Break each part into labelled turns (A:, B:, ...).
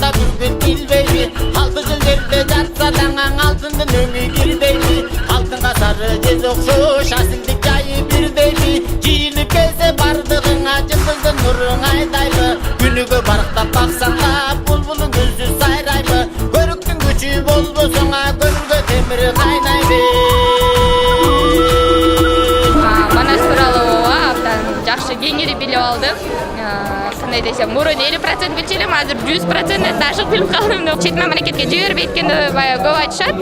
A: баракта бүргүн билбейби, 6 жыл жерде жатса даңаң алтындын өңү кирбейби, алтынга сары жез окшош асилдик жайы бирдейби, жийилип келсе бардыгыңа жылдыздын нурун айдайбы, күнүгө барактап баксаң да булбулдун көзү сайрайбы, көрүктүн күчү болбосоңа көрүнгө темир кайнайбы.
B: Манас тууралуу абдан жакшы кеңири билип алдым. Кандай десем, мурун 50% билчү элем, азыр 100% ташып билип калдым. Чет мамлекетке жибербейт экени баягы көп айтышат.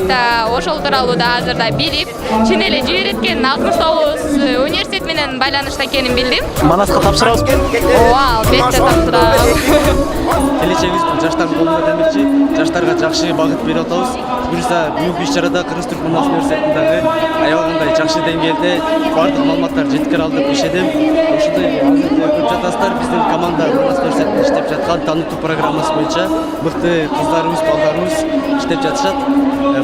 B: Ошол тууралуу да азыр да билип, чын эле жиберет экен. 69 университет менен байланышта экенин билдим.
C: Манаска тапшырабызбы?
B: Ооба, албетте тапшырабыз.
C: Келечегибиз бул жаштардын колунда демекчи, жаштарга жакшы багыт берип атабыз. Буюрса, бүгүнкү иш-чарада Кыргыз Түрк Манас университетиндагы аябагандай жакшы деңгээлде бардык маалыматтар жеткире алдык деп ишендим. Ошондой азыр көрүп жатасыздар, биздин команда Манас университетинде иштеп жаткан таанытуу программасы боюнча мыкты кыздарыбыз, балдарыбыз иштеп жатышат.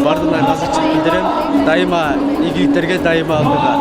C: Бардыгына ыраазычылык билдирем. Дайыма ийгиликтерге, дайыма алдыга.